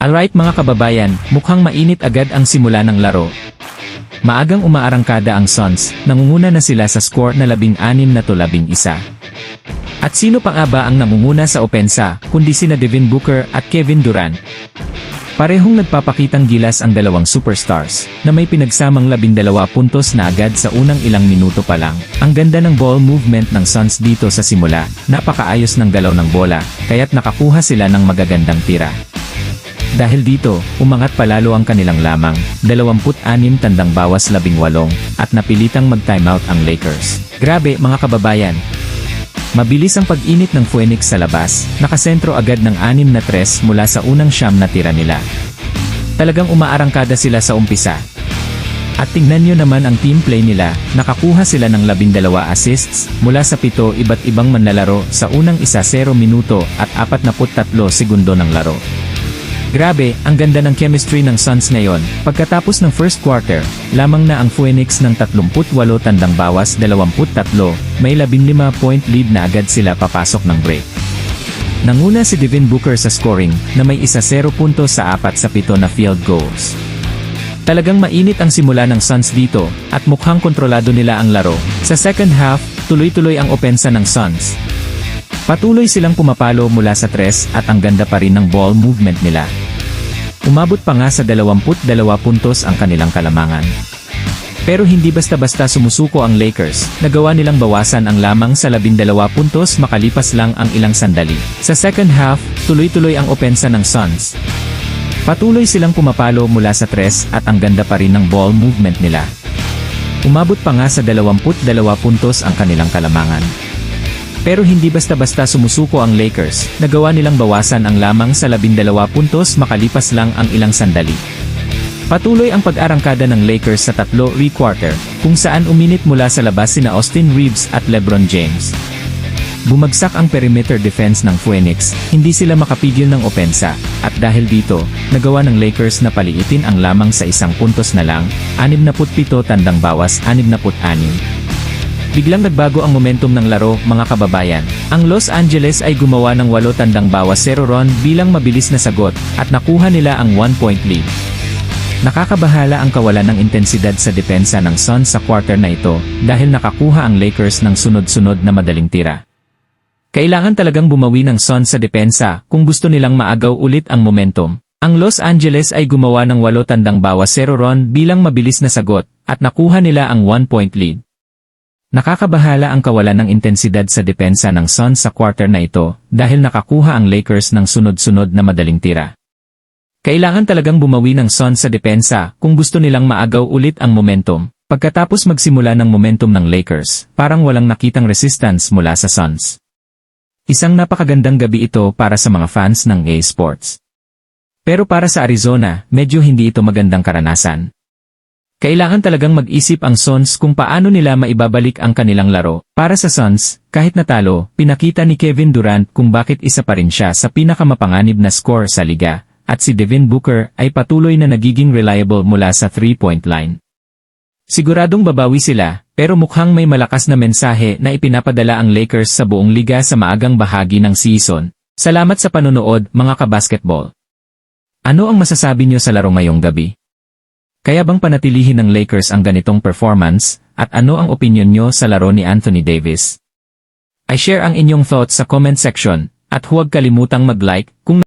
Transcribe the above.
Alright mga kababayan, mukhang mainit agad ang simula ng laro. Maagang umaarangkada ang Suns, nangunguna na sila sa score na 16-11. At sino pa nga ba ang namumuna sa opensa, kundi sina Devin Booker at Kevin Durant? Parehong nagpapakitang gilas ang dalawang superstars, na may pinagsamang 12 puntos na agad sa unang ilang minuto pa lang. Ang ganda ng ball movement ng Suns dito sa simula, napakaayos ng galaw ng bola, kaya't nakakuha sila ng magagandang tira. Dahil dito, umangat palalo ang kanilang lamang, 26 tandang bawas 18, at napilitang mag-timeout ang Lakers. Grabe mga kababayan! Mabilis ang pag-init ng Phoenix sa labas, nakasentro agad ng 6 na tres mula sa unang 9 na tira nila. Talagang umaarangkada sila sa umpisa. At tingnan nyo naman ang team play nila, nakakuha sila ng 12 assists, mula sa 7 iba't ibang manlalaro sa unang 1-0 minuto at 43 segundo ng laro. Grabe, ang ganda ng chemistry ng Suns ngayon. Pagkatapos ng first quarter, lamang na ang Phoenix ng 38 tandang bawas 23, may 15-point lead na agad sila papasok ng break. Nanguna si Devin Booker sa scoring, na may 1-0 puntos sa 4 sa 7 na field goals. Talagang mainit ang simula ng Suns dito, at mukhang kontrolado nila ang laro. Sa second half, tuloy-tuloy ang opensa ng Suns. Patuloy silang pumapalo mula sa tres at ang ganda pa rin ng ball movement nila. Umabot pa nga sa 22 puntos ang kanilang kalamangan. Pero hindi basta-basta sumusuko ang Lakers, nagawa nilang bawasan ang lamang sa 12 puntos makalipas lang ang ilang sandali. Sa second half, tuloy-tuloy ang opensa ng Suns. Patuloy silang pumapalo mula sa tres at ang ganda pa rin ng ball movement nila. Umabot pa nga sa 22 puntos ang kanilang kalamangan. Pero hindi basta-basta sumusuko ang Lakers, nagawa nilang bawasan ang lamang sa 12 puntos makalipas lang ang ilang sandali. Patuloy ang pag-arangkada ng Lakers sa 3 quarter, kung saan uminit mula sa labas sina Austin Reeves at LeBron James. Bumagsak ang perimeter defense ng Phoenix, hindi sila makapigil ng opensa, at dahil dito, nagawa ng Lakers na paliitin ang lamang sa 1 puntos na lang, 67 tandang bawas 66. Biglang nagbago ang momentum ng laro, mga kababayan. Ang Los Angeles ay gumawa ng 8 tandang bawas 0 run bilang mabilis na sagot, at nakuha nila ang 1-point lead. Nakakabahala ang kawalan ng intensidad sa depensa ng Suns sa quarter na ito, dahil nakakuha ang Lakers ng sunod-sunod na madaling tira. Kailangan talagang bumawi ng Suns sa depensa, kung gusto nilang maagaw ulit ang momentum. Ang Los Angeles ay gumawa ng 8 tandang bawas 0 run bilang mabilis na sagot, at nakuha nila ang 1-point lead. Nakakabahala ang kawalan ng intensidad sa depensa ng Suns sa quarter na ito, dahil nakakuha ang Lakers ng sunod-sunod na madaling tira. Kailangan talagang bumawi ng Suns sa depensa, kung gusto nilang maagaw ulit ang momentum. Pagkatapos magsimula ng momentum ng Lakers, parang walang nakitang resistance mula sa Suns. Isang napakagandang gabi ito para sa mga fans ng EA Sports. Pero para sa Arizona, medyo hindi ito magandang karanasan. Kailangan talagang mag-isip ang Suns kung paano nila maibabalik ang kanilang laro. Para sa Suns, kahit natalo, pinakita ni Kevin Durant kung bakit isa pa rin siya sa pinakamapanganib na scorer sa liga, at si Devin Booker ay patuloy na nagiging reliable mula sa 3-point line. Siguradong babawi sila, pero mukhang may malakas na mensahe na ipinapadala ang Lakers sa buong liga sa maagang bahagi ng season. Salamat sa panonood, mga kabasketball. Ano ang masasabi niyo sa laro ngayong gabi? Kaya bang panatilihin ng Lakers ang ganitong performance, at ano ang opinyon nyo sa laro ni Anthony Davis? I-share ang inyong thoughts sa comment section, at huwag kalimutang mag-like kung